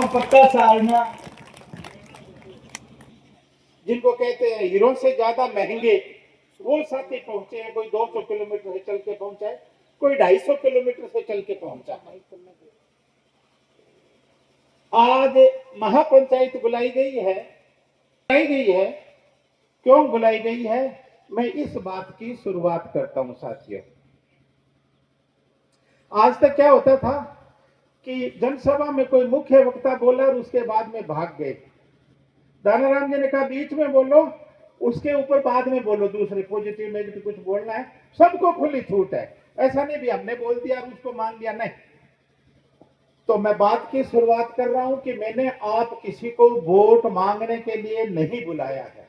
पक्का सारना, जिनको कहते हैं हीरो से ज्यादा महंगे, वो साथी पहुंचे हैं। कोई 200 किलोमीटर से चल के पहुंचा है, कोई 250 किलोमीटर से चल के पहुंचा है। आज महापंचायत बुलाई गई है। क्यों बुलाई गई है, मैं इस बात की शुरुआत करता हूं साथियों। आज तक क्या होता था कि जनसभा में कोई मुख्य वक्ता बोला और उसके बाद में भाग गए। दानाराम जी ने कहा बीच में बोलो, उसके ऊपर बाद में बोलो, दूसरे पॉजिटिव नेगेटिव कुछ बोलना है, सबको खुली छूट है। ऐसा नहीं भी हमने बोल दिया और उसको मान लिया, नहीं। तो मैं बात की शुरुआत कर रहा हूं कि मैंने आप किसी को वोट मांगने के लिए नहीं बुलाया है।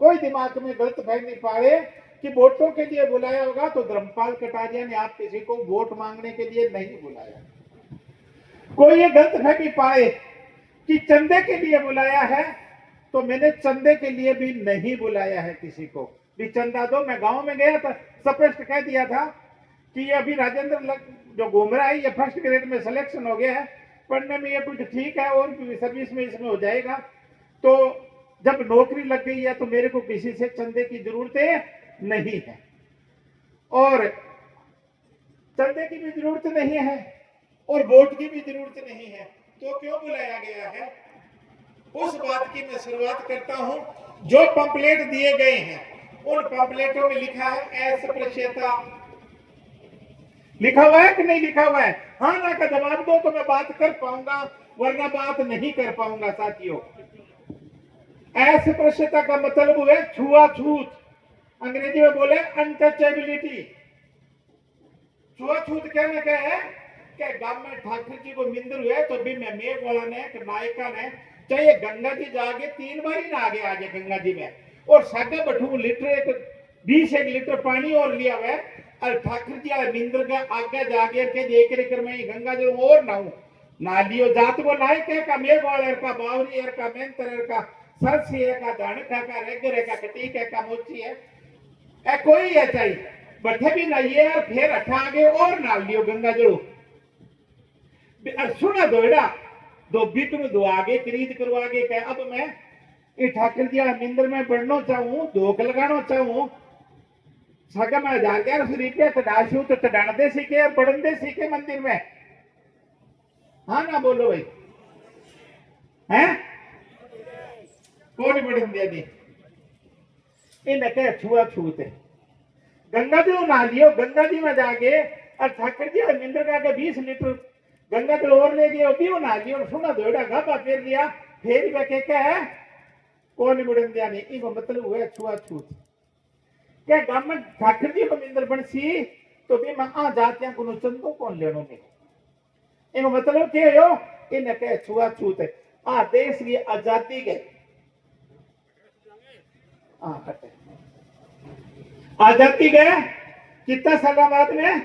कोई दिमाग में गलत फहमी पाए कि वोटों के लिए बुलाया होगा, तो धर्मपाल कटारिया ने आप किसी को वोट मांगने के लिए नहीं बुलाया। कोई ये गलत फहमी पाए कि चंदे के लिए बुलाया है, तो मैंने चंदे के लिए भी नहीं बुलाया है किसी को भी चंदा दो। मैं गांव में गया था, स्पष्ट कह दिया था कि ये अभी राजेंद्र जो घूम रहा है, ये फर्स्ट ग्रेड में सिलेक्शन हो गया है, पढ़ने में ये कुछ ठीक है और सर्विस में इसमें हो जाएगा। तो जब नौकरी लग गई है तो मेरे को किसी से चंदे की जरूरत नहीं है, और चंदे की भी जरूरत नहीं है और वोट की भी जरूरत नहीं है। तो क्यों बुलाया गया है, उस बात की मैं शुरुआत करता हूं। जो पंपलेट दिए गए हैं, उन पंपलेटों में लिखा है अस्पृश्यता, लिखा हुआ है कि नहीं लिखा हुआ है? हाँ ना का जवाब दो तो मैं बात कर पाऊंगा, वरना बात नहीं कर पाऊंगा साथियों। अस्पृश्यता का मतलब है छुआछूत, अंग्रेजी में बोले अनटचेबिलिटी। छुआछूत क्या ना क्या है कि गांव में ठाकुर जी को मिंदर हुए तो भी मैं मेघ वाला ने नायका ने चाहे गंगा जी जाके 3 बार ही ना आगे आगे गंगा जी में, और सागे बठू लीटर 20 लीटर पानी और लिया हुआ, और ठाकुर जी मिंदर के आगे जाके के देख में गंगा जी और ना लियो जात वो नायक का मेघ वाले का बावरी का मेहनतर का सरसी है का दाणका का रेगर का कटीक है का मोची है कोई है चाहिए बठे भी ना ये फिर अठा आगे और ना लियो गंगा जड़ो सुना दोड़ा दो बीट में दो आगे खरीद करवा के कह अब मैं ये ठाकुर जी मिंदर में बढ़ना चाहूं, धोख लगाना चाहूं, सगा मैं 1000 रुपया चढ़ाशू तो चढ़ाने सीखे और बढ़ने सीखे मंदिर में। हाँ ना बोलो भाई, हैं कौन बढ़न दिया दी इन कह छुआछूत है। गंगा जी नहा लियो, गंगा जी में जाके और ठाकुर जी मिंदर का 20 लीटर गंगा जल और ले गया भी नहा लियो, सुना दोड़ा गाबा फेर लिया, फिर बैठे क्या है कौन बुढ़न दिया नहीं। इनको मतलब हुआ छुआछूत। क्या गांव में ठाकुर जी को मिंदर बनसी तो भी मैं आ जातियां को चंदो कौन लेनो में, इनको मतलब क्या हो इन कह छुआछूत है। आ देश की आजादी गए, आजादी गए कितना साल बाद में,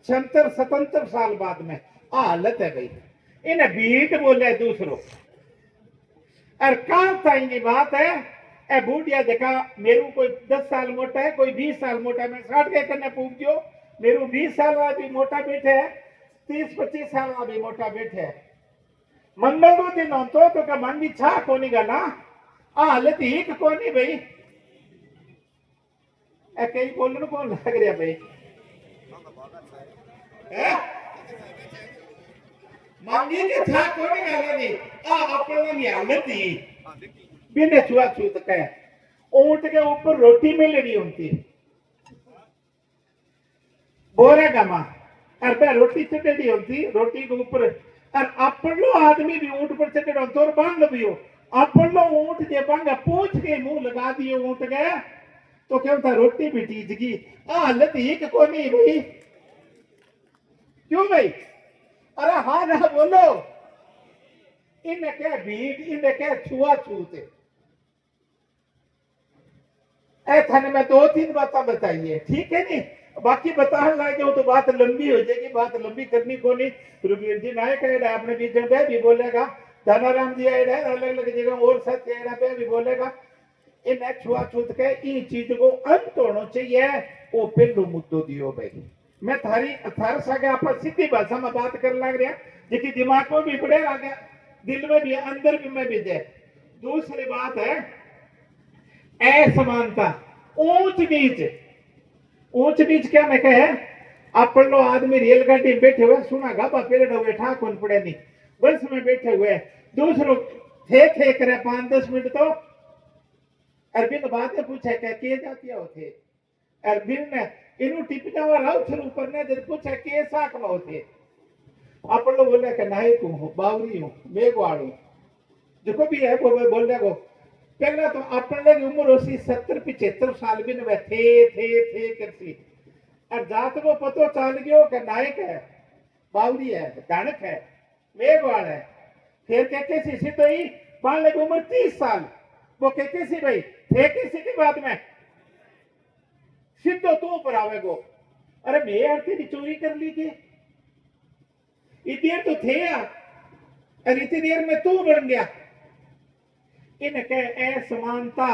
76-77 साल बाद में हालत है भाई। इन्हें भीट बोले दूसरों और कहां ताई बात है। ए बूढ़िया देखा मेरू कोई 10 साल मोटा है, कोई 20 साल मोटा है, मैं 60 के करने पूछ दियो, मेरू 20 साल वाला भी मोटा बैठे है, 30-25 साल वाला भी मोटा बैठे है। मंगल को दिन हो तो क्या मन की छा कोनी गला हालत ही कोनी भाई। कई बोलने कौन लग रहा भाई, मांगी के था कोनी गला नहीं अपना नहीं हालत ही बिना छुआछूत कहे। ऊंट के ऊपर रोटी मिलनी होती बोरे गमा और रोटी चढ़ी होती, रोटी के ऊपर और अपन लो आदमी भी ऊंट पर चढ़े होते और बांध भी हो, अपन लो ऊंट जे बांध पूछ के मुंह लगा दियो ऊंट गए तो क्या होता रोटी भी टीज गई। हालत ही को नहीं भाई, क्यों भाई? अरे हाँ ना बोलो, इन क्या भीड़ इन क्या छुआछूत थाने में 2-3 बातें बताइए, ठीक है नहीं? बाकी बताने लगे हो तो बात लंबी हो जाएगी, बात लंबी करनी को नहीं। रुबीर जी नायक है आपने बीच में भी बोलेगा, दानाराम जी है अलग अलग जगह और सत्य पे भी बोलेगा। इन छुआछूत के इन चीज को अंत होना चाहिए, वो पहलू मुद्दो दियो भाई। मैं थारी 18 साल आपस सीधी भाषा में बात कर लग रहा, जिसकी दिमाग में भी पड़े आ गया, दिल में भी, अंदर भी में भी जाए। दूसरी बात है असमानता, ऊंच नीच। ऊंच नीच क्या मैं कहे, अपन लो आदमी रेलगाड़ी में बैठे हुए, सुना गाबा पेड़ हुए, ठा कौन पड़े नहीं, बस में बैठे हुए, दूसरों थे करे 5-10 मिनट तो अरबिंद बातें पूछे क्या के जाती होते, अरबिंद ने इनु टिप जावा राव फिर ऊपर ने जब पूछे के साक में होते, अपन लोग बोले कि नायक हूं, बावरी हूं, मेघवाड़ हूं, जो भी है वो बोल को पहला तो अपन लोग उम्र होसी 70-75 साल भी न थे करती, और जात को पतो चल गयो कि नायक है, बावरी है, दानक है, मेघवाड़ है, फिर कहते सी तो ही मान लगे उम्र 30 साल, वो कहते सी भाई थे किसी की बात में सीधो तू ऊपर आवे गो, अरे मैं आरती की चोरी कर ली थी, इतनी तो थे और इतनी देर में तू बन गया। इनके असमानता,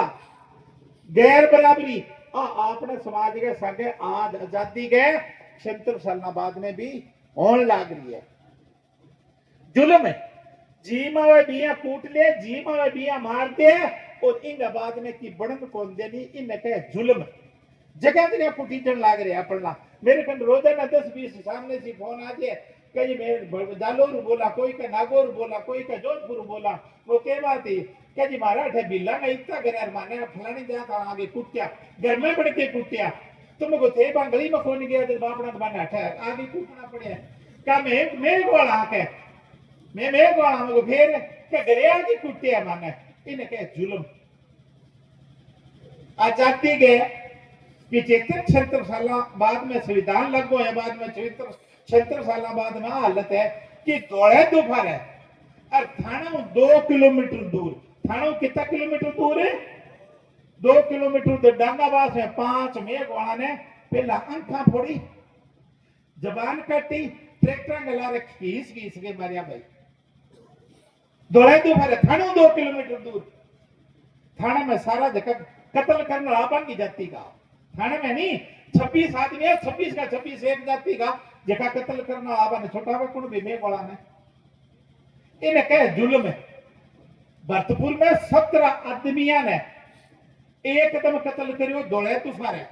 गैर बराबरी अपने समाज के संगे आज आजादी के 76 साल बाद में भी होने लग रही है। जुल्म है, जी मावे बिया कूट ले, जी मावे बिया मार दे, और इन बाद में की बढ़न कौन देनी, इनके जुल्म जगह जगह कुटीचन लाग रहे अपना। मेरे कंड रोजाना 10-20 सामने से फोन आ जाए, कहीं मैं जालोर बोला, कोई का नागौर बोला, कोई का जोधपुर बोला, वो के बात ही क्या जी महाराज है बिल्ला नहीं इतना घर माने फलानी जाता आगे कुटिया, घर में पड़ के कुटिया, तुमको थे बांगली में कौन गया जब बापना बना है आगे कूटना पड़े क्या मैं वाला के मैं वाला हमको फिर क्या घरे आगे कुटिया माने, इन्हें क्या जुल्म। आजादी के 75-76 साल बाद में संविधान लागू है, बाद में 76 साल बाद में हालत है कि दौड़े दोपहर है, और थाना 2 किलोमीटर दूर, थाना कितना किलोमीटर दूर है, 2 किलोमीटर दूर डांगाबास है। 5 मेघवाड़ा ने पहला अंखा फोड़ी, जबान काटी, ट्रैक्टर गला रे खीस के मारिया भाई, दौड़े दोपहर, थाना 2 किलोमीटर दूर, थाना में सारा जगह कत्ल करना आपन की जाति का, थाने में नहीं 26 आदमी है, 26 का 26 एक जाति का जगह कत्ल करना आपन छोटा हुआ कौन भी मेघवाड़ा में, इन्हें कहे जुल्म है। भरतपुर में 17 आदमिया ने एकदम कत्ल करियो, दौड़े तुफार है।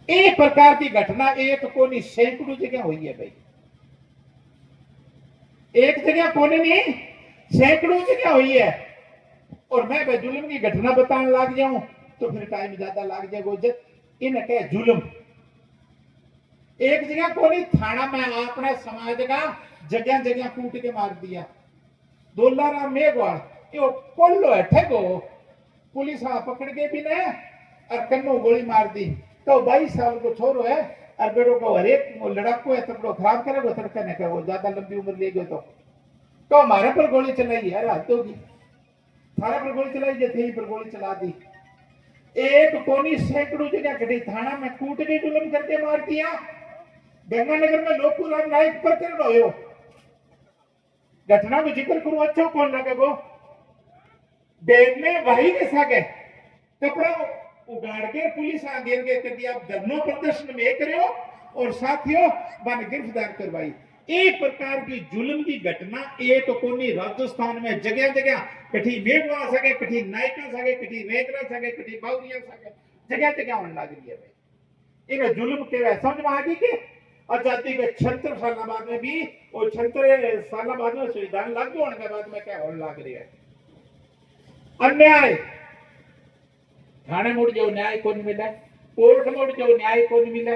एक प्रकार की घटना एक कोनी सैकड़ों जगह हुई है भाई, एक जगह कोने नहीं सैकड़ों जगह हुई है। और मैं भाई जुल्म की घटना बताने लग जाऊं तो फिर टाइम ज्यादा लग जाएगा। इन्हें कहे जुल्म, एक जगह कोनी थाना में अपने समाज का जगह जगह कूट के मार दिया। दोलाराम मेघवाड़ यो कोल्लो है ठेगो, पुलिस पकड़ के भी ने और कन्नो गोली मार दी। तो 22 साल को छोरो है और बेटो को हरेक लड़ाकू है तबड़ो खराब करेगो तड़का ने कहो ज्यादा लंबी उम्र ले गयो तो हमारे पर गोली चलाई है, रात होगी थाना पर गोली चलाई, जे थे पर गोली चला दी। एक कोनी सैकड़ों जगह घटी, थाना में कूट के जुल्म करके मार दिया। गंगानगर में लोकू राम नायक पर कर रहे घटना को जिक्र करूं अच्छा कौन लगे वो बेद में वही के सागे कपड़ा उगाड़ के पुलिस आगे कर दिया, धरनों प्रदर्शन में करे और साथियों बन गिरफ्तार करवाई। एक प्रकार की जुल्म की घटना एक कोनी राजस्थान में जगह जगह कठी मेघवाड़ा सके, कठी नायका सके, कठी रेगरा सके, कठी बावरिया सके, जगह जगह होने लग रही है भाई। एक जुल्म के समझ में आ गई कि आजादी के 76 साल बाद में भी और 76 साल बाद में संविधान लागू होने के बाद में क्या होने लग रही है। अन्याय थाने मुड़ जाओ न्याय को नहीं मिला, कोर्ट में उड़ जाओ न्याय को नहीं मिला,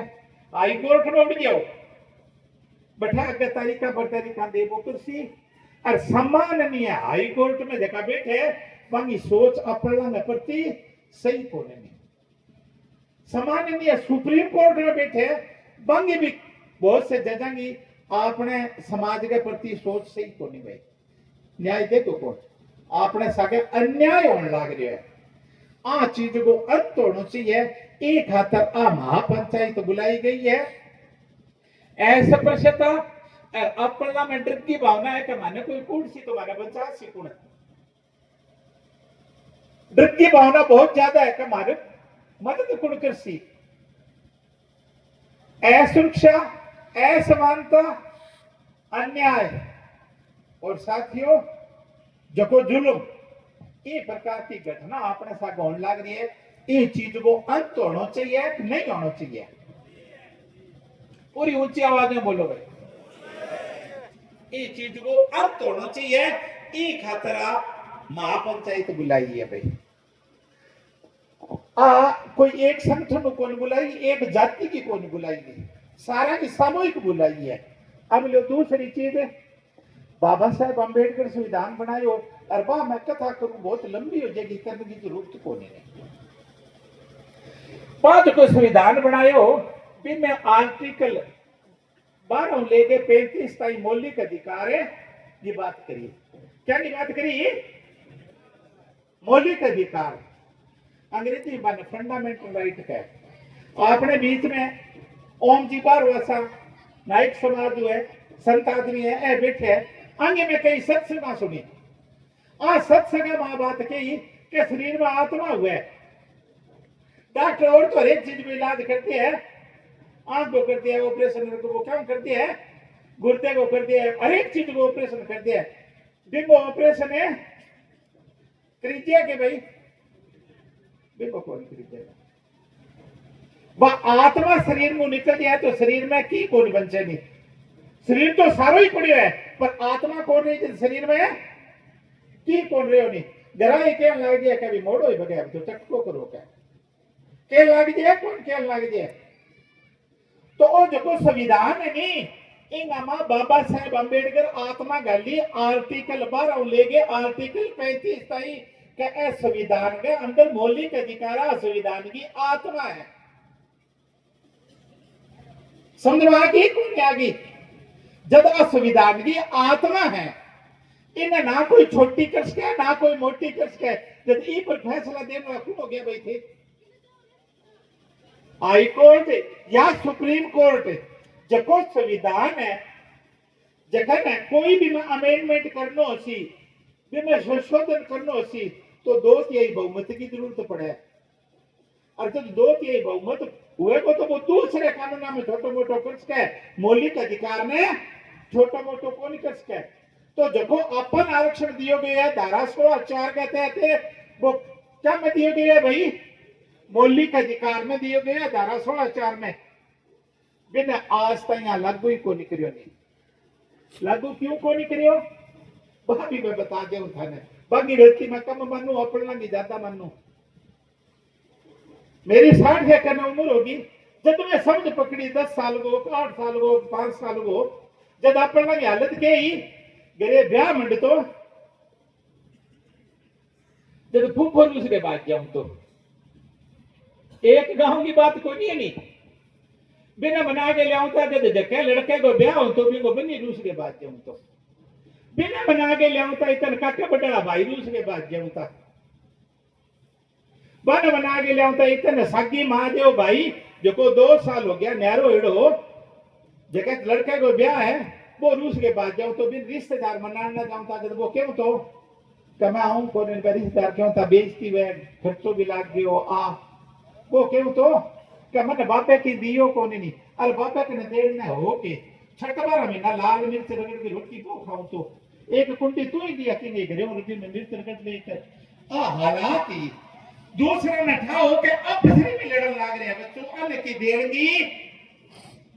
हाई कोर्ट में उड़ जाओ बैठा अगर तरीका पर तरीका डेमोक्रेसी और सम्मान नहीं है। हाई कोर्ट में जगह बैठे बाकी सोच अपना प्रति सही को नहीं, सम्मान नहीं है। सुप्रीम कोर्ट में बैठे बाकी भी बहुत से जजांगी आपने समाज के प्रति सोच सही को नहीं भाई, न्याय दे तो कोर्ट आपने सागे अन्याय होने लग रहा है। आ चीज को अंत होना चाहिए। एक खातर आ महापंचायत तो बुलाई गई है, ऐसा प्रश्न अपना में डर की भावना है कि माने कोई कूड़ सी तो माने बचा सी कूड़, डर की भावना बहुत ज्यादा है कि मारे मदद कूड़ कर सी, असुरक्षा असमानता, अन्याय और साथियों जको जुल्म, ये प्रकार की घटना अपने साथ होने लग रही है। ये चीज को अंत होना चाहिए कि नहीं होना चाहिए? पूरी ऊंची आवाज में बोलो भाई। ये चीज को अंत होना चाहिए। ये खतरा महापंचायत बुलाई है भाई। कोई एक संगठन को नहीं बुलाई, एक जाति की को नहीं बुलाई, सारा की सामूहिक बुलाई है। अब लो दूसरी चीज है, बाबा साहेब अम्बेडकर संविधान बनाए हो, और बा मैं कथा करूं बहुत लंबी हो जाएगी, करने की जरूरत को नहीं है। बाद को संविधान बनाए हो, फिर मैं आर्टिकल 12 लेके 35 तक मौलिक अधिकार है, ये बात करिए। क्या की बात करिए? मौलिक अधिकार, अंग्रेजी में फंडामेंटल राइट है। अपने बीच में ओम जी बारवासा नायक समाज जो है, संत आदमी है, ए बैठे है, आगे में कई सत्संग सुनी। सत्संग मां बात कही कि शरीर में आत्मा हुआ है। डॉक्टर और तो हर एक चीज में इलाज करते हैं, आंख को करते हैं ऑपरेशन, को क्या करते हैं, गुर्दे को करते हैं, हर एक चीज को ऑपरेशन करते हैं। बिंबो ऑपरेशन है करीजिए के भाई, बिंबो कौन करीजिएगा? वह आत्मा शरीर में निकल गया तो शरीर में की कौन बचे नहीं। शरीर तो सारो ही पड़ियो है, पर आत्मा कौन रही शरीर में है की कौन रहे हो नहीं। जरा ही क्या लग गया, कभी मोड़ो ही बगैर तो चटको करो क्या लग जाए, कौन क्या लग जाए। तो वो जो संविधान है नी, इनामा बाबा साहेब अम्बेडकर आत्मा गाली आर्टिकल 12 लेके आर्टिकल 35 ताई के संविधान के अंदर मौलिक अधिकार संविधान की आत्मा है। समझ में आ गई कौन आ गई? जब संविधान की आत्मा है, इन्हें ना कोई छोटी कर सके ना कोई मोटी कर सके। जब ई पर फैसला देना कौन हो गया भाई थे? हाई कोर्ट या सुप्रीम कोर्ट। जको संविधान है, जगह है कोई भी में अमेंडमेंट करना सी, भी में संशोधन करना सी, तो 2/3 बहुमत की जरूरत पड़े। और जब 2/3 बहुमत हुए को तो वो दूसरे कानून में छोटो मोटो कर सके, मौलिक अधिकार में छोटो मोटो को नहीं कर सके। तो जको अपन आरक्षण दियो गया है धारा 16(4) के तहत, वो क्या में दियो गया है भाई? मौलिक अधिकार में दियो गया धारा 16(4) में। बिना आज तक यहाँ लागू ही को नहीं करियो। नहीं लागू क्यों को नहीं करियो? भाभी मैं बता दे थाने, बाकी व्यक्ति में कम मानू, अपना नहीं ज्यादा मानू। मेरी 60 से करना उम्र होगी, जब मैं समझ पकड़ी 10 साल को, 8 साल को, 5 साल को, जब अपना की हालत के ही गरे ब्याह मंड तो जब फूफो दूसरे बात जाऊं तो एक गांव की बात कोई नहीं है। नहीं बिना बना के ले आऊंगा, जब जके लड़के को ब्याह हो तो भी को बनी रूस के बाद जाऊं तो बिना बना के ले आऊंगा, इतना काका बड़ा भाई रूस के बाद जाऊं था बना के ले आऊंगा, इतने सागी महादेव भाई जो को 2 साल हो गया न्यारो एड़ो जके लड़के को ब्याह है वो रूस के बाद जाऊं तो बिन रिश्तेदार मनाना जाऊं था। जब वो क्यों तो कमाऊं को रिश्तेदार क्यों था, बेइज्जती वे खर्चो भी लाग गयो आ, वो क्यों तो मन बापे की दियो को नहीं। अरे बापे के देर ने हो के 6 महीना लाल मिर्च रगड़ की रोटी को खाऊं तो एक कुंडी तू ही दिया कि घरे रोटी में मिर्च रगड़ लेकर हालात ही दूसरे ने ठा हो के अब भी लड़न लाग रहे हैं। बच्चों अन्न की देर की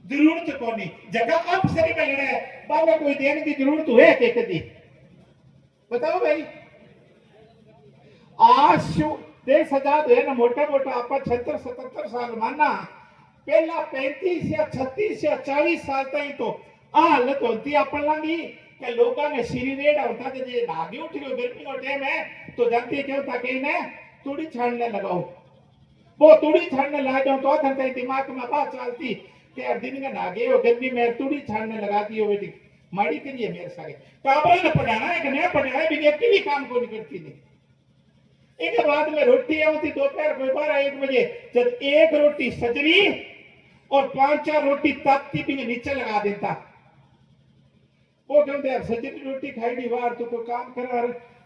जरूरत को नहीं, जगह अब सरी में लड़े बाबा कोई देने की जरूरत हुए के कदी बताओ भाई। आज देश आजाद है ना, मोटा मोटा आप 76-77 साल माना, पहला 35 या 36 या 40 साल तक तो हालत होती अपन की कि लोगों ने सिरी रेड होता जब ये नागी उठ गई गर्मी का टाइम है तो जानती क्यों था कि इन्हें तुड़ी छाड़ने लगाओ, वो तुड़ी छाड़ने लगा जाओ तो था दिमाग में बात चलती कि दिन का नागे हो गर्मी में तुड़ी छाड़ने लगा दी हो बेटी माड़ी करिए मेरे सारे काबरा ने पढ़ाना है कि नहीं पढ़ाना भी अकेली काम को नहीं करती थी। एक बाद में रोटी आती दोपहर को 12-1 बजे, जब एक रोटी सजरी और 5-4 रोटी तापती भी नीचे लगा देता। वो कहते यार सजरी रोटी खाई दी बार तो कोई काम कर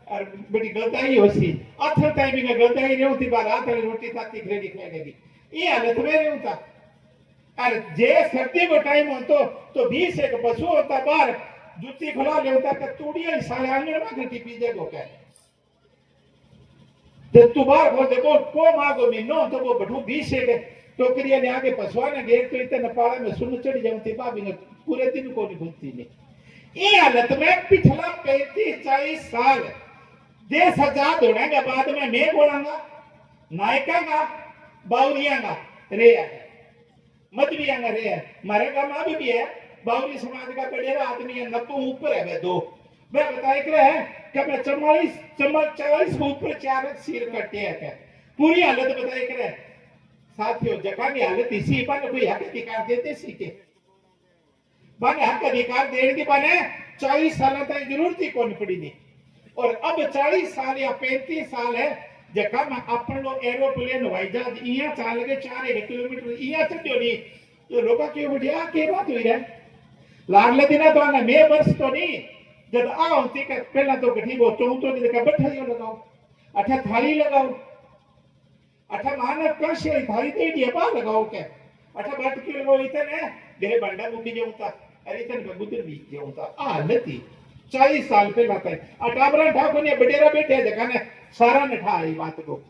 और बड़ी गलताई होसी अथर टाइम भी गलताई नहीं होती बार रात वाली रोटी ताती खरेडी खाएगी। ये हालत में नहीं होता और जे सर्दी को टाइम हो तो 20 एक पशु होता बाहर जुत्ती खुला ले होता कि तूड़िया साले आंगन में घटी पीजे को क्या जब तू बाहर खोल दे को मागो मीनो तो वो बढ़ू 20 एक टोकरिया ने आगे पशुआ ने घेर तो इतने पाला में सुन चढ़ जाती भाभी ने पूरे दिन को नहीं भूलती नहीं ये हालत में पिछला 35-40 साल देश आजाद होने के बाद में मैं बोलांगा नायका का बावरिया का रे मधविया का रे हमारे गांव में भी है बावरी समाज का बड़ेरा आदमी है 90 ऊपर है वे दो मैं बताए कर है कि मैं 44 के ऊपर 4 सिर कटे है पूरी हालत बताए कर है साथियों जगह की हालत इसी पर कोई हक अधिकार देते सीखे बने हक अधिकार देने की बने 40 साल तक जरूरत ही कौन पड़ी नहीं और अब 40 साल या 35 साल है जगह में अपन लोग एरोप्लेन हवाई जहाज इया चाल के 4 किलोमीटर इया चढ़ियो नहीं तो लोग क्यों बढ़िया के बात हुई है लागले दिन तो आने मैं वर्ष तो नहीं जब आओ ती के पहला तो गठी वो तो नहीं का बैठाइयो लगाओ अच्छा थाली लगाओ अच्छा माने कश थाली दे दिया बा लगाओ के अच्छा बट के लगाओ इतने मेरे बंडा मुंडी जेऊता अरे इतने का बुद्ध भी जेऊता नती 40 साल पहला तक अटाबरा ठाकुर ने बडेरा बैठे जगह ने सारा नठा आई बात को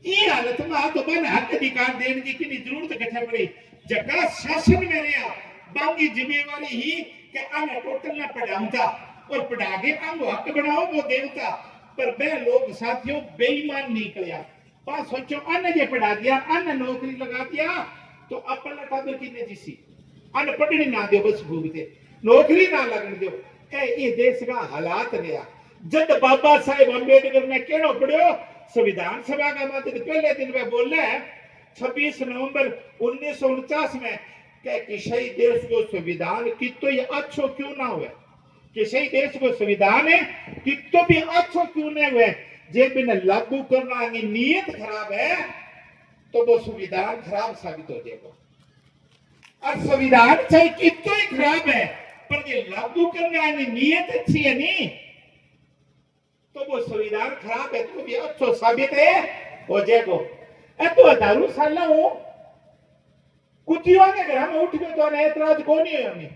ये हालत में आ तो बन हक अधिकार देने की कितनी जरूरत कठे पड़ी जगह शासन में रहा बाकी जिम्मेवारी ही कि अन्य टोटल ना पढ़ाऊंगा और पढ़ा के अंग हक बनाओ वो देवता पर वे लोग साथियों बेईमान निकलिया पास सोचो अन्य जे पढ़ा दिया अन्य नौकरी लगा दिया तो अपन काबर किने जिसी अन्य पढ़ने ना दो बस भूगते नौकरी ना लगन दो ये देश का हालात रहा जब बाबा साहेब अम्बेडकर ने केड़ो पढ़ियो संविधान सभा का मत पहले दिन में बोले 26 नवंबर 1949 में कि किसी देश को संविधान की तो ये अच्छो क्यों ना हुए किसी देश को संविधान है कि तो भी अच्छो क्यों नहीं हुए जे बिना लागू करना की नीयत खराब है तो वो संविधान खराब साबित हो जाएगा और संविधान चाहे कितना ही खराब है पर ये लागू करने की नीयत अच्छी है नहीं तो वो संविधान खराब है तो भी अच्छो साबित है हो जाएगा तो 1000 साल हूं कुतियों के घर में उठ गए तो ऐतराज को नहीं है हमें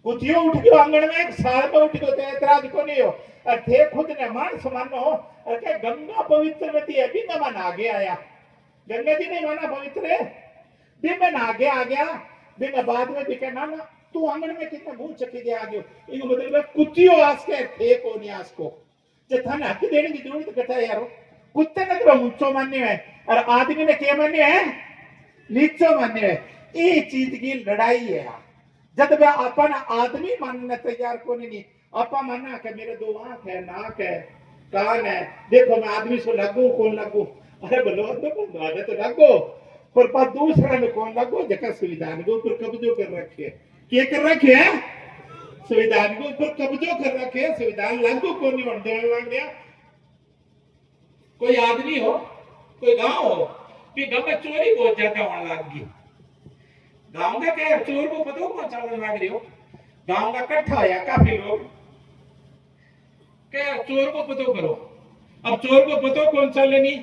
कुतियों उठ गयो आंगन में 1 साल में उठ गयो तो ऐतराज को नहीं हो और थे खुद ने मान समानो और क्या गंगा पवित्र नदी है भी मैं मन आगे आया गंगा जी नहीं माना पवित्र है भी मैं आगे आ गया भी बाद में भी कहना ना तू आंगन में कितना मुंह चक्की दे आ गयो इनको मतलब कुतियों आस के थे को नहीं आस को जे थाने हक देने की जरूरत कथा यारो कुत्ते ने तो ऊंचो मान्य है और आदमी ने क्या मान्य है नीचो मान्य है ये चीज की लड़ाई है जब वे अपन आदमी मानने तैयार को नहीं आपा मानना कि मेरे 2 आंख है नाक है कान है देखो मैं आदमी से लगू कौन लगू अरे बोलो तो लगो पर दूसरा ने कौन लगो जगह संविधान के ऊपर कब्जो कर रखे क्या कर रखे है संविधान के ऊपर कब्जो कर रखे संविधान लागू कौन नहीं बनते लग गया कोई आदमी हो कोई गांव हो कि गांव में चोरी बहुत ज्यादा होने लग गई गांव का क्या चोर को पता कौन चलने लग रही हो गांव का इकट्ठा होया काफी लोग क्या चोर को पता करो अब चोर को पता कौन चले नहीं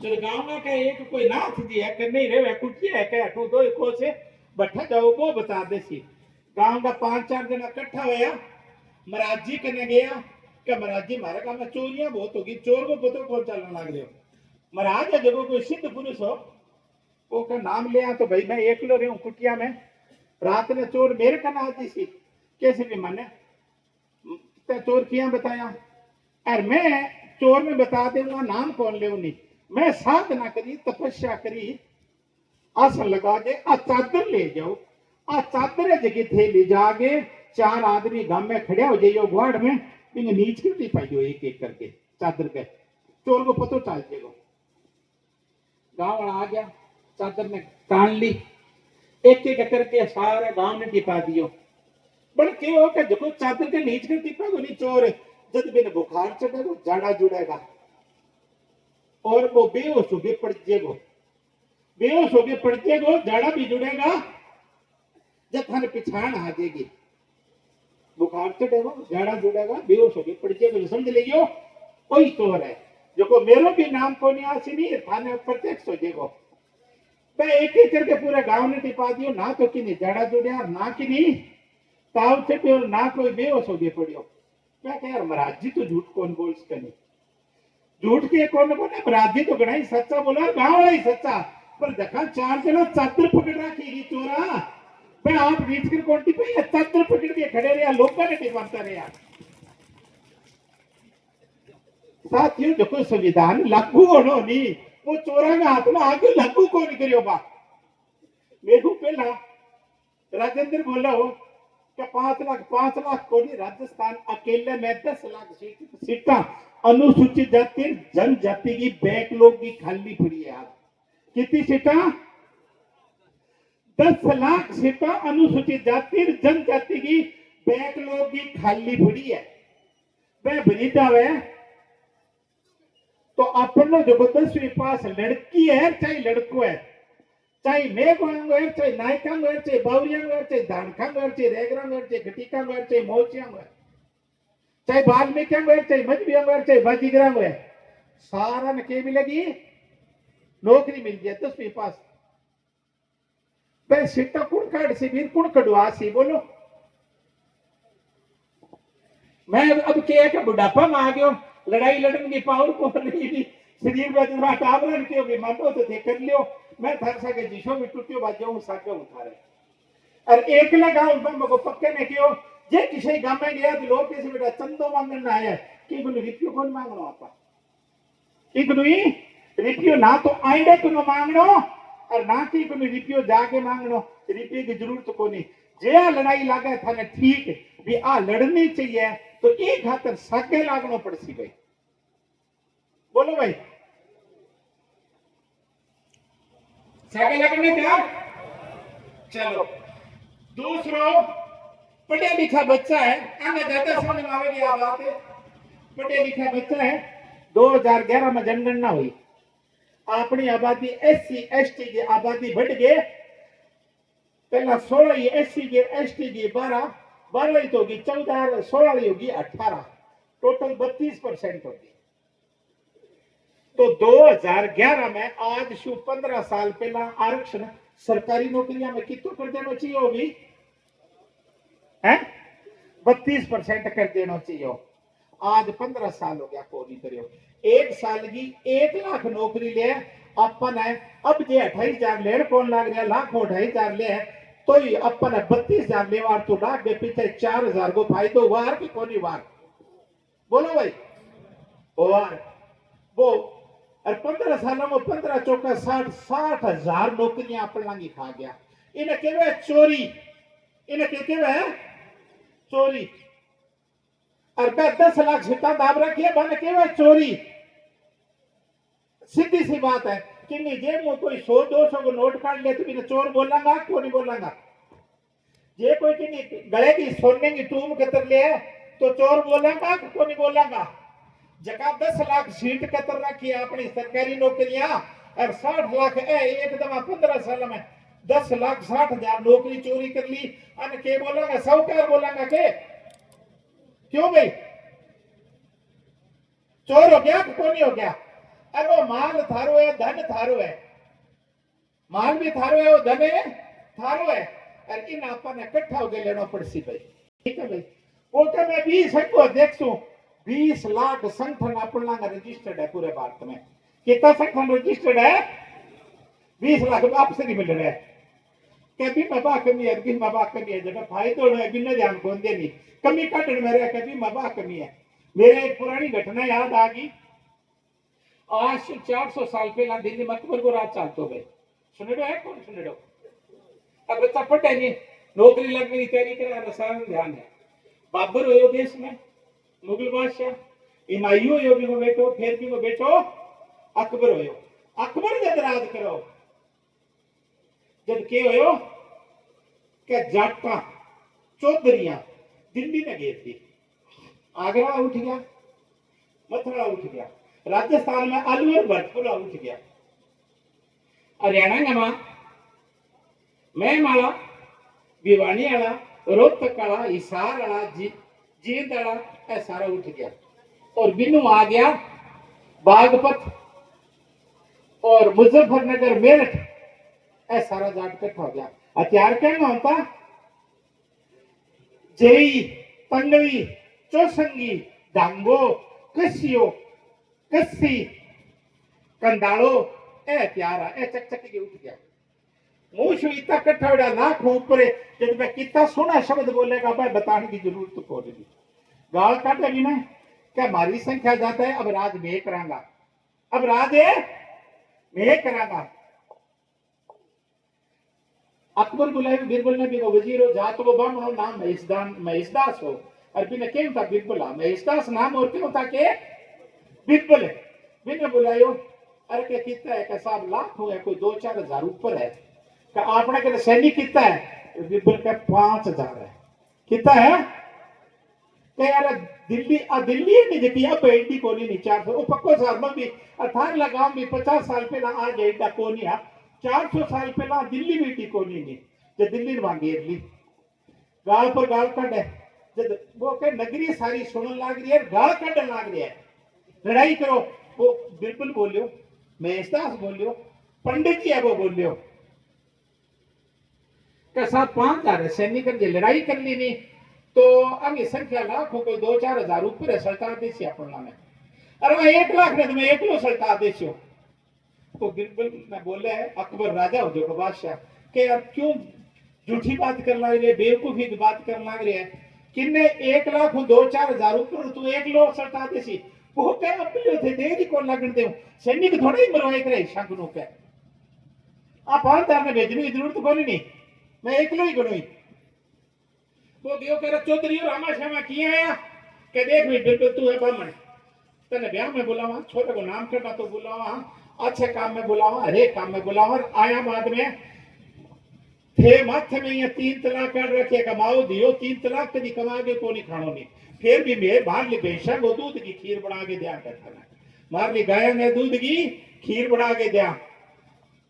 तो गांव में क्या एक कोई नाथ जी है कि नहीं रे कुटिया है क्या तू 2 को से बैठा जाओ वो बता दे सी गांव का 5-4 जना इकट्ठा होया महाराज जी कने गया कि महाराज जी हमारे गांव में चोरियां बहुत होगी चोर को पता कौन चलने लग रहे हो महाराज जब कोई सिद्ध पुरुष हो वो का नाम ले तो भाई मैं एकलो रही हूँ कुटिया में रात ने चोर मेरे कना आती सी कैसे भी माने चोर किया बताया और मैं चोर में बता दूंगा नाम कौन ले नहीं मैं साधना करी तपस्या करी आसन लगा के आ चादर ले जाओ आ चादर जगह थे ले जाके 4 आदमी गांव में खड़े हो जाइयो गुआड़ में इन्हें नीच के पाइयो एक एक करके चादर के चोर को पतो चल जाएगा गांव वाला आ गया चादर ने तान ली एक एक करके सारे गांव ने टिपा दियो बड़ क्यों हो कि जो चादर के नीच के टिपा को नहीं चोर जब बिन बुखार चढ़ेगा जाड़ा जुड़ेगा और वो बेहोश होके पड़ जाएगा बेहोश होके पड़ जाएगा जाड़ा भी जुड़ेगा जब थाने पिछाड़ आ जाएगी बुखार चढ़ेगा जाड़ा जुड़ेगा बेहोश होके पड़ जाएगा समझ लीजिए कोई चोर है जो को मेरो भी नाम को नहीं आसी नहीं थाने प्रत्यक्ष हो जाएगा मैं एक एक करके पूरे गांव ने टिपा दियो ना, तो कि नहीं जड़ा जुड़िया ना कि नहीं ताव चढ़ियो ना कोई बेहोश हो गए पड़ियो। मैं कह यार महाराज जी तो झूठ कौन बोल सकते नहीं, झूठ के कौन बोले महाराज जी तो गणा ही सच्चा बोला, गांव वाला ही सच्चा। पर देखा चार जना चादर पकड़ रखी चोरा, मैं आप रीच कर कौन टिपे चादर पकड़ के खड़े रहा, लोग ने टिपाता रहा। साथियों देखो संविधान लागू होनो नहीं, वो चोरा में हाथ में आगे लागू कौन करियो बा। मेरू पहला राजेंद्र बोला हो क्या 5 लाख कोनी राजस्थान अकेले में 10 लाख सीटा अनुसूचित जाति जनजाति की बैकलॉग की खाली पड़ी है। आज कितनी सीटा? 10 लाख सीटा अनुसूचित जाति जनजाति की बैकलॉग की खाली पड़ी है। वह बनी जावे तो अपन लोग जो 10वीं पास लड़की है चाहे लड़को है, चाहे मेघवांग है चाहे नायकांग है चाहे बावरियांग है चाहे दानखांग है चाहे रेगरांग है चाहे घटिकांग है चाहे मोचियांग है, चाहे वाल्मीकियांग है चाहे मजबियांग है चाहे बाजीगरांग है, सारा ने के भी लगी नौकरी मिल गया 10वीं पास। भाई सीटा कुण काट सी भी कुण कड़वा सी बोलो। मैं अब क्या बुढ़ापा में आ गयो, लड़ाई लड़न की पावर को नहीं, शरीर में जरा टावरन के होगी मानो तो थे कर लियो। मैं थर सके जिसो भी टूटियो बाजो हूं साके उठारे और एकला गांव में मको पक्के ने कियो जे किसी गांव में गया तो लोग कैसे बेटा चंदो मांगने ना आया कि गुनु रिपियो कौन मांगनो आपा कि गुनु रिपियो ना तो आईडे को मांगनो और ना कि गुनु रिपियो जाके मांगनो, रिपियो की जरूरत को नहीं। जे लड़ाई लागे थाने ठीक भी आ लड़नी चाहिए तो एक खातर सागे लागनो पड़सी भाई। बोलो भाई सागे लगने क्या? चलो दूसरो पढ़ा लिखा बच्चा है, आगे ज्यादा समझ में आवेगी आप बात है। पढ़ा लिखा बच्चा है, 2011 में जनगणना हुई, अपनी आबादी एससी एसटी की आबादी बढ़ गए, पहला 16 एससी की एसटी की 12 तो होगी 14, 16 होगी 18, टोटल 32% होगी। तो 2011 में आज शु 15 साल पहला आरक्षण सरकारी नौकरियां में कितो कर देना चाहिए होगी है 32% कर देना चाहिए। आज 15 साल हो गया को नहीं करियो, 1 साल की 1 लाख नौकरी ले अपन है। अब जे 28,000 ले कौन लाग रहा लाख 28,000 ले तो अपन 32,000 ले वार तो लाख के पीछे 4,000 को फायदो वार की कोनी वार। बोलो भाई वार वो और 15 सालों में 15 चौका 60,000 नौकरियां अपन लांगी खा गया। इन्हें केवे चोरी, इन्हें केवे चोरी और 10 लाख सीटा दाब रखी है बने केवे चोरी। सीधी सी बात है कि नहीं जेब में कोई 100-200 को नोट काट ले तो इन्हें चोर बोलांगा को नहीं बोलांगा। जे कोई कि नहीं गले की सोने की टूम कतर ले तो चोर बोलांगा को नहीं बोलांगा। जगह 10 लाख सीट कतर रखी है अपनी सरकारी नौकरियां और 60 लाख है एकदम 15 साल में 10,60,000 नौकरी चोरी कर ली। अन के बोलेंगे साहूकार बोलेंगे के क्यों भाई चोर हो गया कौन नहीं हो गया। अरे वो माल थारो है धन थारो है, माल भी थारो है वो धन है थारो है और इन अपन इकट्ठा हो गए लेना पड़सी भाई। ठीक है भाई वो तो मैं 20 को देखूं 20 लाख संगठन अपना रजिस्टर्ड है पूरे भारत में। कितना संगठन रजिस्टर्ड है? 20 लाख आपसे नहीं मिल रहा है। कभी मबा कमी है, कभी मबा कमी है, जब फायदो है बिना ध्यान को दे नहीं कमी काटने मेरे कभी मबा कमी है। मेरे एक पुरानी घटना याद आ गई। आज से 400 साल पहला दिल्ली में अकबर को राज चालतो गए सुने है कौन सुने दो। अब बच्चा पढ़े नहीं नौकरी लगने की तैयारी करा सारा ध्यान है। बाबर हो देश में मुगल बादशाह, हुमायूं हो भी बेटो फिर भी वो बेटो अकबर हो। अकबर जब राज करो जब के हो क्या जाटा चौधरियां दिल्ली में गए थी, आगरा उठ गया, मथुरा उठ गया, राजस्थान में अलवर भरतपुरा उठ गया, हरियाणा में मेहमाला भिवानी वाला रोहतक वाला हिसार वाला जींद वाला सारा उठ गया और बिन्नू आ गया बागपत और मुजफ्फरनगर मेरठ ऐ सारा जाट इकट्ठा हो गया। हथियार कहना होता जेई, पंगड़ी, चौसंगी, डांगो, कसियो, कस्सी, कंडालो, ए हथियार ए चक चक के उठ गया। मुंह शु इतना कट्ठा उड़ा लाख ऊपर जब मैं कितना सोना शब्द बोलेगा भाई बताने की जरूरत तो कोई नहीं। गाल काटे भी मैं क्या मारी संख्या जाता है, अब राज मैं करांगा, अब राज है मैं करांगा। अकबर बुलाए बिरबल ने भी वजीर हो जात वो बामणो नाम महेशदास हो, और बिना क्यों था बिरबला महेशदास नाम और क्यों था के बिरबल है। बिना बुलायो अरे क्या कितना है का साहब लाख हो है कोई 2-4 हजार ऊपर है का आपने के सैनिक कितना है बिरबल का 5,000 है। कितना है કે યાર દિલ્હી આ દિલ્હી ની જગ્યા पे एडी कोनी नहीं 400 ओ पक्को साल में भी अर्थात लगाम भी 50 साल पहला आ एडा कोनी है 400 साल पहला दिल्ली में एडी कोनी नहीं जो दिल्ली मांगेर ली गाल पर गाल कट है जब वो के नगरी सारी सुनन लाग रही है गाल कटन लाग रही है लड़ाई करो वो बिल्कुल बोलियो महेशदास बोलियो पंडित जी है वो बोलियो का साहब 5,000 सैनिक लड़ाई कर ली नहीं तो आगे संख्या लाखों को 2-4 हजार ऊपर है सरकार देशी अपना में अरे मैं 1 लाख ने तो मैं 1 किलो सरकार देशी तो बिल्कुल मैं बोले अकबर राजा हो जो बादशाह के यार क्यों झूठी बात कर लग रही है बेवकूफी की बात कर लग रही है किन्ने 1 लाख 2-4 हजार ऊपर तू 1 किलो सरकार देशी वो क्या अपने थे दे दी कौन लगन दे सैनिक थोड़ा ही मरवाए करे शंकनों के आप 5,000 में भेजने की जरूरत कोई नहीं मैं 1 किलो ही गणोई तो दियो कह चौधरी और रामा श्यामा किए आया के देख भाई बिल्कुल तू है ब्राह्मण तने ब्याह में बुलावा छोटे को नाम करना तो बुलावा अच्छे काम में बुलावा हरे काम में बुलावा आया बाद में थे माथे में ये 3 तलाक कर रखे कमाओ दियो 3 तलाक कभी कमा के को नहीं खानो नहीं फिर भी मेरे बाहर ली बेशक वो दूध की खीर बना के दिया करता मार ली गाय ने दूध की खीर बना के दिया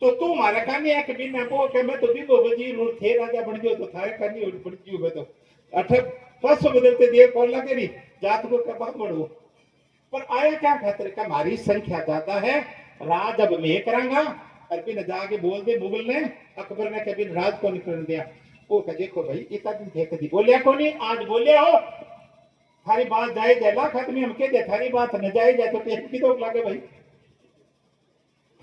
तो तू मारा कानी है कि बिना को के मैं तो बिगो वजीर और थे राजा बन गयो तो थारे कानी और बन गयो मैं तो अठे पासो बदलते दिए कौन लगे नहीं जात को कबा बढ़ो पर आया क्या खातिर का हमारी संख्या ज्यादा है राज अब मैं करांगा और बिन जाके बोल दे मुगल ने अकबर ने कभी राज को निकल दिया वो कह देखो भाई इतना दिन थे कभी बोलिया को नहीं आज बोलिया हो थारी बात जायज है लाख आदमी हम कह दे थारी बात न जायज है तो टेप की तो लगे भाई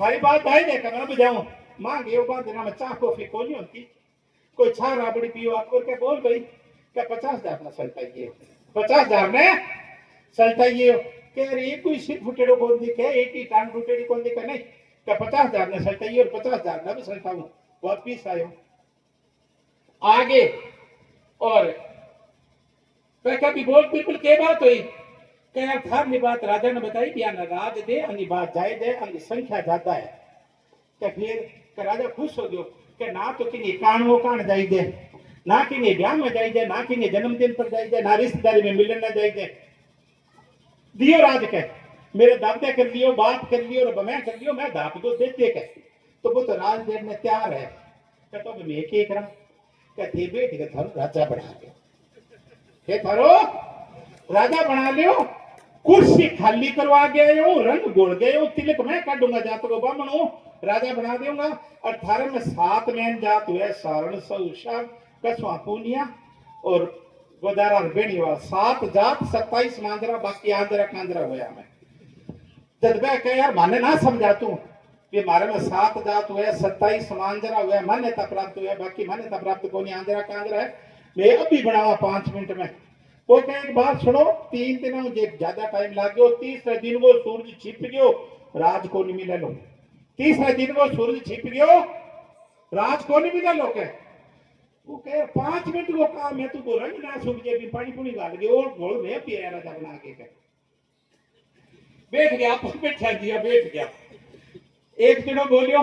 थारी बात जायज है कमरा बजाऊं मां गयो बात देना में चाह कॉफी को नहीं होती कोई छा राबड़ी पियो अकबर के बोल भाई क्या 50,000 ना सल्टाइए 50,000 ने सल्टाइए कह रही कोई सिर फुटेड़ो कौन दिखे एक ही टांग फुटेड़ी कौन दिखे नहीं क्या 50,000 ने सल्टाइए और 50,000 ना भी सल्टाऊं वापिस आयो आगे और कभी बोल बिल्कुल के बात हुई क्या थार ने बात राजा ने बताई कि ना राज दे अन्य बात जाए दे अन्य संख्या ज्यादा है क्या फिर राजा खुश हो गयो कि ना तो कि कान वो कान जाई दे ना कि नहीं ब्याह में जाइए ना कि नहीं जन्मदिन पर जाइए ना रिश्तेदारी में मिलने जाइए दियो राज के मेरे दादे कर लियो बाप कर लियो और मैं कर लियो मैं दाप दो देते के तो वो तो राज देने तैयार है क्या तो मैं एक रहा क्या थे बेटी के थारो राजा बना लियो हे थारो राजा बना लियो कुर्सी खाली करवा गया हूँ रंग गोल गए हूँ तिलक मैं काटूंगा जात को बामण हूँ राजा बना दूंगा और थारे में 7 मैन जात हुए सारण सौषा कसवा पूनिया और गोदारा बेणीवाल 7 जात 27 मांजरा बाकी आंजरा कांजरा होया मैं जब मैं कह यार माने ना समझा तू कि मारे में 7 जात हुए 27 मांजरा हुए मान्यता प्राप्त हुए बाकी मान्यता प्राप्त को नहीं आंजरा कांजरा है मैं अभी बनावा 5 मिनट में वो कह एक बात सुनो 3 दिन मुझे ज्यादा टाइम लग गयो 30 दिन वो सूरज छिप गयो राज को नहीं मिले लो 30 दिन वो सूरज छिप गयो राज को नहीं मिले लो के वो कह 5 मिनट को काम है तू को रंग ना सूख जे भी पानी पुनी डाल के और घोल में पिया राजा बना के बैठ गया बैठा दिया बैठ गया एक दिनों बोलियो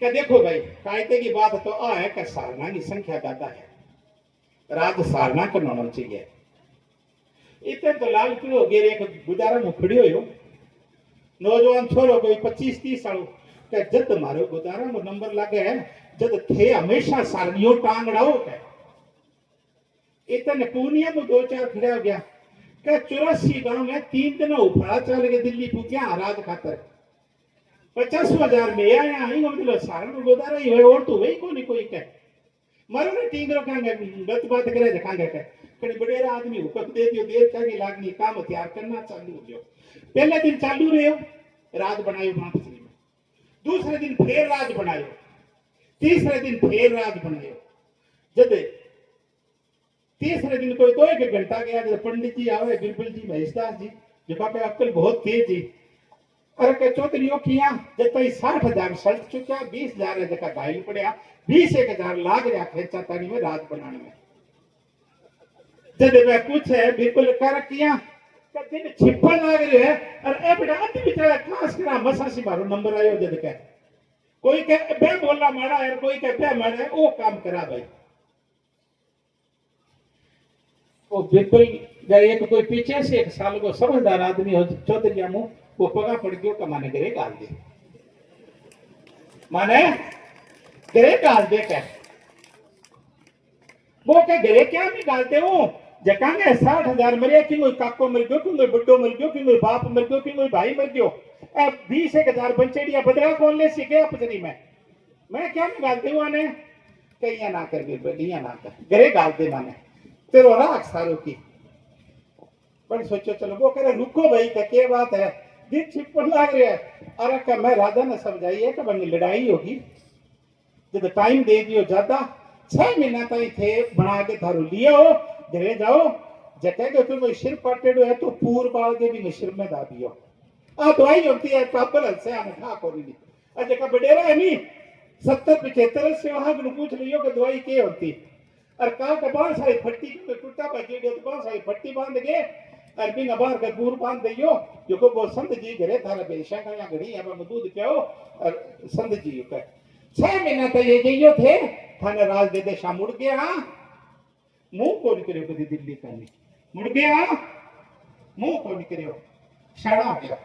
क्या देखो भाई कायदे की बात तो आ है कि सारना की संख्या ज्यादा है राज सारना करना चाहिए इतने तो लाल क्यों हो गए एक गुजारा में खड़ी हो नौजवान छोरो कोई 25-30 साल के जद मारो गुजारा में नंबर लगे है जद थे हमेशा सारनियों टांगड़ाओ के इतने पूनिया में 2-4 खड़ा हो गया क्या 84 गांव में 3 दिन उफड़ा चल के दिल्ली पूछा राज खातर 50,000 में आया आई मतलब सारण गोदारा ही है और तो वही कोई कह मारो ने टींगरो कांगे गत बात करे कांगे कह कने बड़ेरा आदमी हुक्म दे दियो देर कागी लागनी काम तैयार करना चालू हो गयो। पहले दिन चालू रहो रात बनायो मानसरी में, दूसरे दिन फिर रात बनायो, तीसरे दिन फिर रात बनायो। जब तीसरे दिन कोई 2 घंटा गया जब पंडित जी आवे बिरबल जी महेशदास जी जो पे अक्ल बहुत तेज जी अरे के चौधरी किया जब तई 60,000 सल्ट चुका 20,000 है जका घायल पड़या 20,000 लाग रहा खेचा तानी में रात बनाने में। जब मैं कुछ है बिल्कुल कर किया दिन छिपन लाग रहे है और ए बेटा अति बेचारा खास करा मसा सी मारो नंबर आयो जद के कोई के बे बोलना मारा है कोई के बे मारा है वो काम करा भाई। वो बिल्कुल एक कोई पीछे से 1 साल को समझदार आदमी हो चौधरी मुंह वो पगा पड़ गयो का माने गरे गाल दे माने गरे गाल दे के वो के गरे क्या नहीं गालते हो जकांगे 60,000 मरे कि कोई काको मर गयो कि कोई बड्डो मर गयो कि कोई बाप मर गयो कि कोई भाई मर गयो अब 20,000 बंचेड़िया बदरा कौन ले सीखे अपनी में मैं क्या नहीं गालते हुआ ने कहिया ना कर बलिया ना कर गरे गालते माने तेरो राख सारो की पर सोचो चलो वो करे रुको भाई क्या बात है दिन छिपन लाग रहे है अरे का मैं राजा ने समझाइए कि बनी लड़ाई होगी जब टाइम दे दियो ज्यादा 6 महीना तक थे बना के थारू लियो घरे जाओ जटे के तुम सिर पटेड़ो है तो पूर बाल के भी सिर में दाबियो आ दवाई होती है प्रॉपर से आने खा कोनी आ जका बडेरा है नी 70-75 से वहां को पूछ लियो कि दवाई के होती और का के बाल सारी फट्टी के टूटा बजे दे तो बाल सारी फट्टी बांध के और बिन अबार के पूर बांध दियो जो को वो संत जी घरे थारा बेशा का या घड़ी अब दूध पियो और संत जी के 6 महीना तक ये जइयो थे थाने राज दे दे शाम मुड़ गया मुंह को निकलियो कदी दिल्ली का नहीं मुड़ गया मुंह को निकलियो शाड़ा हो गया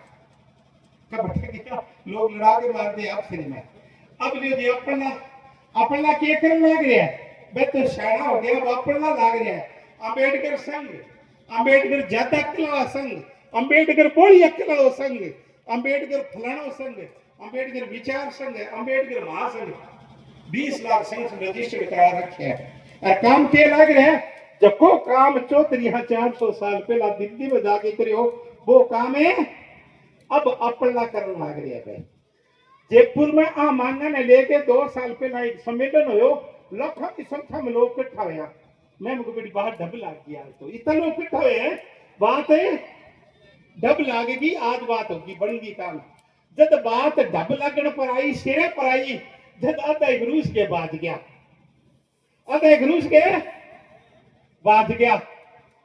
कब क्या लोग लड़ा के मारते आप सिर में अब लियो जी अपना के करने लग रहा है बे तो शाड़ा हो गया अब अपना लाग रहा है अंबेडकर संघ अंबेडकर ज्यादा अकला संघ अंबेडकर बोली अकला संघ अंबेडकर फलाना संघ अंबेडकर विचार संघ अंबेडकर महासंघ 20 लाख संघ रजिस्टर करा रखे हैं और काम के लग रहे हैं जब को काम चौधरी 400 साल पहला दिल्ली में जाके करियो वो काम है अब अपना करने लग रहे हैं। जयपुर में आ मांगा ने लेके 2 साल पहला एक सम्मेलन हो लाखों की संख्या में लोग इकट्ठा हुआ मैं मुझे बड़ी बात ढब लाग गया तो इतना लोग इकट्ठा हुए हैं बात है ढब लागेगी आज बात होगी बनेगी काम जब बात ढब लगने पर आई सिरे पर आई जब आधा एक रूस के बाद गया आधा एक रूस के बाद गया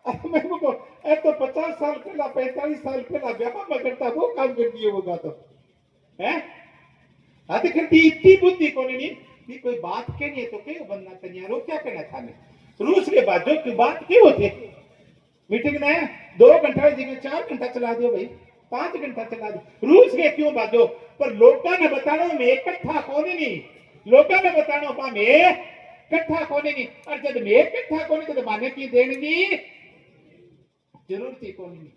मैं को तो 50 साल पहला 45 साल पहला व्यापार करता वो काम कर दिए होगा तो है आते करती इतनी बुद्धि कौन नहीं कोई बात के नहीं तो क्यों बनना तैयार हो क्या करना था रूस के बाद जो की बात क्यों होती मीटिंग ने 2 घंटा जगह 4 घंटा चला दियो भाई 5 घंटा चला दो रूस के क्यों बाजो पर लोगों ने बताना में इकट्ठा कोने नहीं लोगों ने बताना पा में इकट्ठा कोने नहीं और जब में इकट्ठा कोने तो माने की देनी जरूरत ही कोने नहीं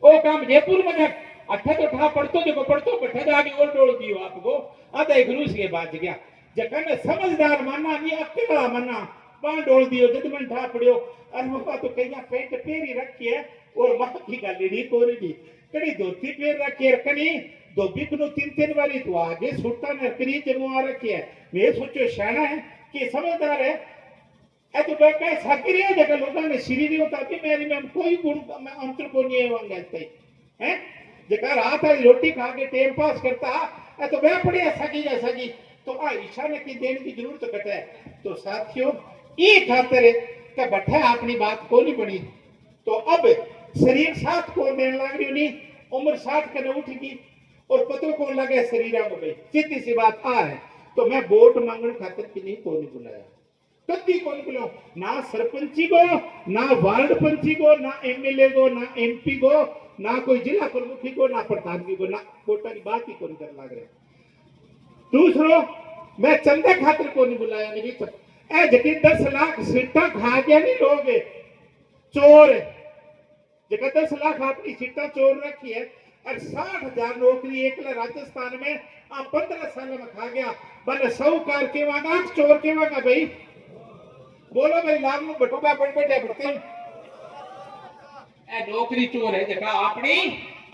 वो काम जयपुर में अठा तो ठा पढ़तो जो पढ़तो बैठे आगे और डोल दियो आपको आधा एक रूस के बाद गया जकने समझदार माना नहीं अकेला माना बां डोल दियो जद मन ठा पड़ियो और मपा तो कहिया पेट पेरी रखी है और मां की गाली कोनी दी कड़ी धोती पेर रखी रखनी धोबी को 3 बारी तो आगे सुट्टा ने करी जमुआ रखी है मैं सोचो शाना है कि समझदार है ए तो बेटा साकिरी है जगह लोगों ने श्री री होता कि मेरी में कोई गुण में अंतर को नहीं है वंगलते हैं जगह रात है रोटी खा के टाइम पास करता है तो मैं पड़ी सकी जा सकी तो आ ईशा ने की देने की जरूरत कटे है तो साथियों ये खातिर का बैठा अपनी बात को नहीं बनी तो अब शरीर साथ को देने लग रही नहीं उम्र 60 करने उठेगी और पतो को लगे शरीर में भाई सीधी सी बात आ है तो मैं वोट मांगने खातिर की नहीं को नहीं बुलाया कभी कौन बुलाओ ना सरपंची को ना वार्ड पंची को ना एमएलए को ना एमपी को ना कोई जिला प्रमुखी को ना प्रधान को ना वोटा की बात ही कौन कर लग रहे दूसरों मैं चंदा खातिर को नहीं बुलाया नहीं तो ए जकी 10 लाख सीटा खा गया नहीं लोग चोर जगह 10 लाख अपनी सीटा चोर रखी है और 60,000 नौकरी एकला राजस्थान में आ 15 साल में खा गया। बने साहूकार के वागा चोर के वागा भाई बोलो भाई लाभ नु बटुका बन बैठे पड़ते ए नौकरी चोर है जका अपनी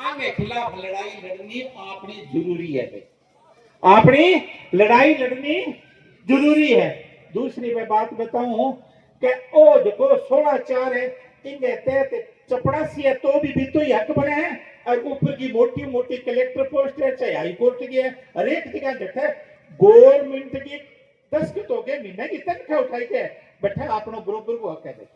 आगे खिलाफ लड़ाई लड़नी अपनी जरूरी है भाई अपनी लड़ाई लड़नी जरूरी है। दूसरी मैं बात बताऊं कि ओ देखो 16/4 है इनके तहत चपड़ासी है तो भी तो ही हक बने हैं और ऊपर की मोटी मोटी कलेक्टर पोस्ट है चाहे हाई कोर्ट की है हर एक जगह बैठे गवर्नमेंट की 10 के तो के महीने की तनख्वाह उठाई के बैठे अपनो बरोबर को हक है।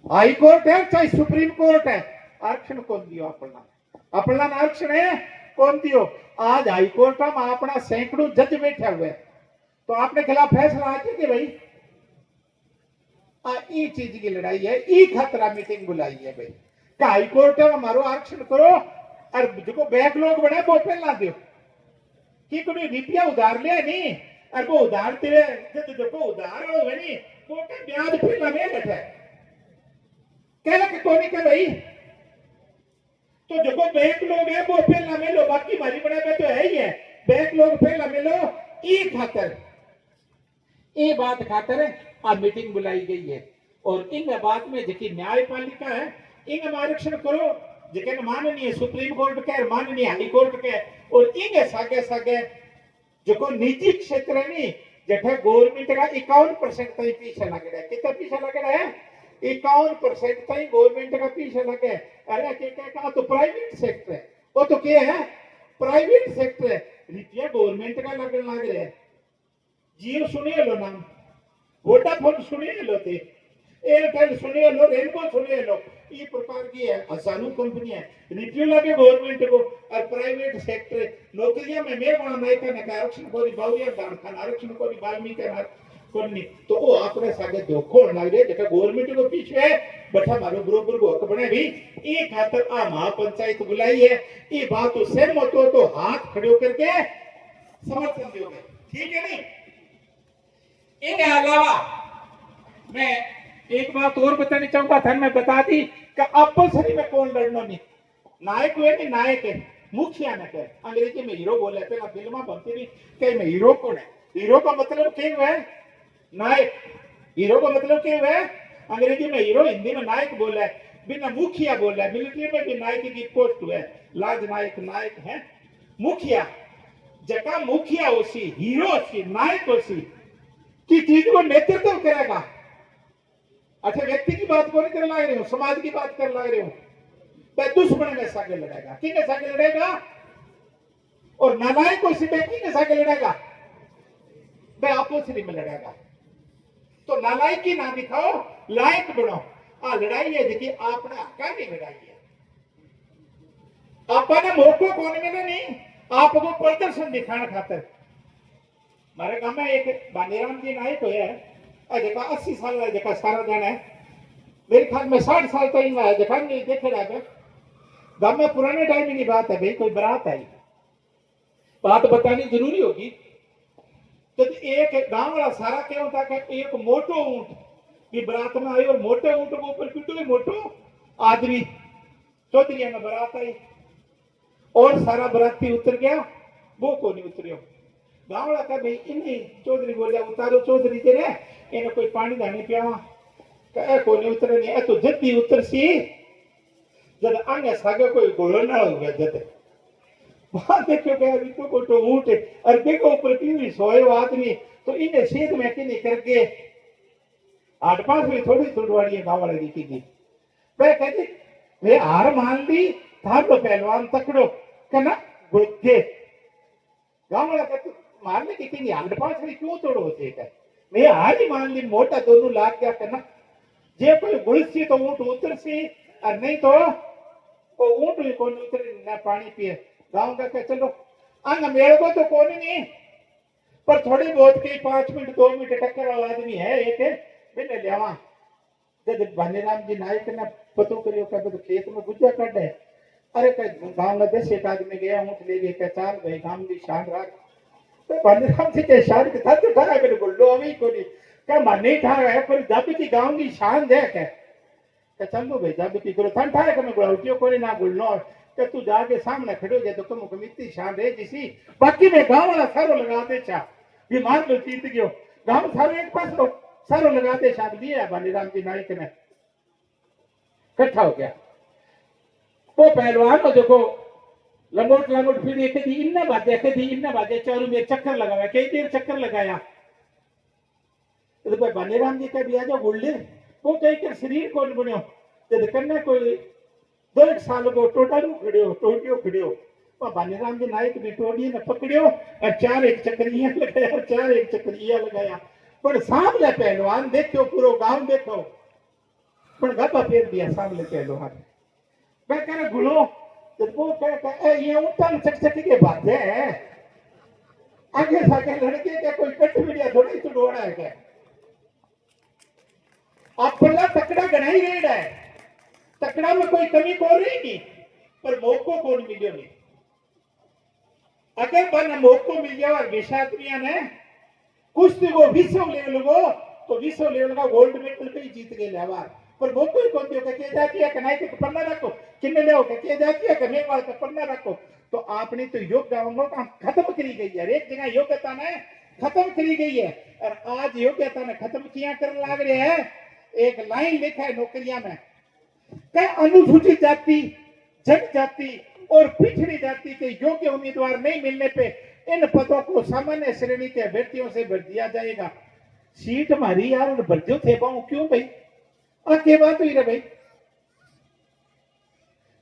हाई कोर्ट है चाहे सुप्रीम कोर्ट है आरक्षण कौन दियो अपना अपना आरक्षण है कौन दियो। आज हाई कोर्ट में अपना सैकड़ों जज बैठे हुए तो आपने खिलाफ फैसला आ कि भाई ई चीज की लड़ाई है ई खतरा मीटिंग बुलाई है भाई हाई कोर्ट है हमारो आरक्षण करो और जो बैकलॉग बने वो पहला दो कि कोई रुपया उधार ले नहीं और वो उधार तेरे देखो उधार हो नहीं वो के ब्याज पहला में बैठा कहला कि कोनी के भाई तो जो बैकलॉग है वो पहला में लो बाकी हमारी बड़े में तो है ही है बैकलॉग पहला में लो ई खातर ये बात खातर आ मीटिंग बुलाई गई है और इन बात में जो न्यायपालिका है इन आरक्षण करो जो माननीय सुप्रीम कोर्ट के माननीय हाई कोर्ट के और इन सागे सागे जो निजी क्षेत्र है नी जठे गवर्नमेंट का 51% तक पीछे लग रहा है कितना पीछे लग रहा है 51% तक गवर्नमेंट का पीछे लगे। अरे क्या तो प्राइवेट सेक्टर है वो तो क्या है प्राइवेट सेक्टर है रुपया गवर्नमेंट का लगने लग रहा है। जियो सुनिए लो नाम वोडाफोन सुनिए लो थे एयरटेल सुनिए लो रेनबो सुनिए लो ये प्रकार की है हजारों कंपनी है रिव्यू लगे गवर्नमेंट को और प्राइवेट सेक्टर नौकरियां में मैं वहां नहीं करने का आरक्षण को बावरिया दान खान आरक्षण को वाल्मीकि करनी तो वो आपने सागे धोखो लग रहे जगह गवर्नमेंट को पीछे है बैठा मारो बरोबर को हक बने भी ये खातर आ महापंचायत बुलाई है ये बात तो सहमत हो तो हाथ खड़े करके समर्थन दोगे ठीक है नहीं। इनके अलावा मैं एक बात और बतानी चाहूंगा था मैं बता दी कि अपोजिशन में कौन लड़ना नहीं नायक हुए नहीं नायक है मुखिया न कहे अंग्रेजी में हीरो बोले पहला फिल्म बनती थी कहीं में हीरो कौन है हीरो का मतलब क्या है नायक हीरो का मतलब क्या है अंग्रेजी में हीरो हिंदी में नायक बोला है बिना मुखिया बोला है मिलिट्री में भी नायक की पोस्ट है लाज नायक नायक है मुखिया जगह मुखिया होसी हीरो होसी नायक होसी की चीज को नेतृत्व करेगा। अच्छा व्यक्ति की बात को नहीं कर लग रहे हो समाज की बात कर लग रहे हो भाई दुश्मन में सागे लड़ेगा किन के सागे लड़ेगा और नालायक को सिर्फ किन के सागे लड़ेगा भाई अपोजिशन में लड़ेगा तो नालायक की ना दिखाओ लायक बनो आ लड़ाई है देखिए आपने हक्का की लड़ाई है आपने मौको कौन मिले नहीं आपको प्रदर्शन दिखाना खातर मारे गांव में एक बानीराम जी नायक है जगह 80 साल है जगह सारा जन है मेरे ख्याल में 60 साल तो इनका है जगह नहीं देखे रहा गांव में पुराने टाइम की बात है भाई कोई बारात आई बात बतानी जरूरी होगी तो एक गांव वाला सारा क्या होता है कि एक मोटो ऊंट की बारात में आई और मोटे ऊंट के ऊपर पिटू मोटो आदमी चौधरी में बारात आई और सारा बाराती उतर गया वो को नहीं उतरियो गांव वाला का भाई इन्हें चौधरी बोलिया उतारो चौधरी तेरे इन्हें कोई पानी धानी पियावा कहे को नहीं उतरे नहीं तो जल्दी उतर सी जब आगे सागे कोई घोड़ो ना हो गया जब वहां देखो क्या तो तो ऊंट और देखो ऊपर की सोए आदमी तो इन्हें सेहत में कि नहीं करके 8-5 में थोड़ी थोड़ी गांव वाले दिखी थी मैं कहती वे हार मान ली था तो पहलवान तकड़ो कहना बुद्धे गांव वाला कहते मारने की थी 8-5 में क्यों तोड़ो होते है मैं हार ही मान ली मोटा दोनों लाग गया कहना जे कोई गुड़सी तो ऊंट उतर सी और नहीं तो वो ऊंट भी कौन उतरे ना पानी पिए गांव का कह चलो अंग मेरे को तो कौन नहीं पर थोड़ी बहुत की 5 मिनट 2 मिनट टक्कर वाला आदमी है एक मैंने लिया जब भानीराम जी नायक ने पतो करियो का तो खेत में गुज्जा कट है अरे गांव में 10 एक आदमी गया ऊंट ले गए क्या चाल भाई गांव की शान राख तो भानीराम जी के शान के साथ उठा मेरे को लो अभी को नहीं क्या मन नहीं ठा है पर जब की गांव की शान दे क्या चलो भाई जब की करो ठंड ठाए मैं गुड़ाउटियों को ना गुड़नो कि तू जाके सामने खड़े हो जाए तो कम कम इतनी शान रहे जिसी बाकी में गांव वाला सारो लगा दे छा ये मान लो जीत गयो गांव सारो एक पास लो सारो लगा दे छा दिया बानीराम जी नायक ने इकट्ठा हो गया वो पहलवान को देखो लंगोट लंगोट फिर एक दी इन्ना बाजे चारों में चक्कर लगाया कई देर चक्कर लगाया तो भाई बानीराम जी का भी आ जाओ गुल्ले वो कई के शरीर कौन बनो जब कन्या कोई 2 साल को टोटियो खड़ियो पर बानीराम जी नायक ने टोटियो ने पकड़ियो और 4 एक चक्रिया लगाया पर सामने पहलवान देखो पूरा गांव देखो पर गप्पा फेर दिया सामने पहलवान मैं कह रहा गुलो जब वो कह ये उठन चकचकी के बात है आगे साके लड़के के कोई कट मीडिया थोड़ी तो डोड़ा है क्या आप पल्ला तकड़ा गनाई रेड है तकड़ा में कोई कमी को रही नहीं पर मौको कौन मिलियो नहीं अगर बन मौको मिल जाए और विषात्मिया ने कुश्ती को विश्व लेवल को तो विश्व लेवल का गोल्ड मेडल पे ही जीत गए लेवार पर मौको ही कौन दियो के जाती है कनाई के पन्ना रखो किन्ने ले के जाती है कमे वाला का पन्ना रखो तो आपने तो योग गांवों का खत्म करी गई है एक जगह योग्यता ने खत्म करी गई है और आज योग्यता ने खत्म किया करने लग रहे हैं एक लाइन लिखा है नौकरियां में क्या अनुसूचित जाति जनजाति और पिछड़ी जाति के योग्य उम्मीदवार नहीं मिलने पे इन पदों को सामान्य श्रेणी के अभ्यर्थियों से भर दिया जाएगा सीट हमारी यार भर्जो थे पाऊं क्यों भाई के बात हुई रे भाई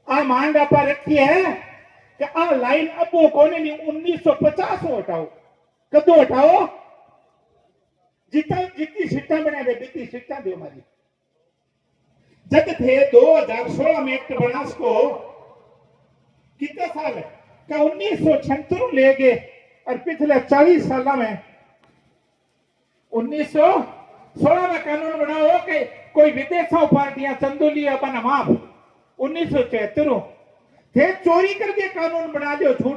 आ मांग आपा रखी है कि आ लाइन अब वो कोने नहीं 1950 हटाओ कदों हटाओ जितनी सीटा बना दे जितनी सीटा दो हमारी जब थे 2016 में एक्ट बना उसको कितने साल है क्या 1976 ले गए और पिछले 40 साल में 1916 में कानून बनाओ कि कोई विदेशों पार्टियां चंदोली अपन माफ 1976 थे चोरी करके कानून बना दो झूठ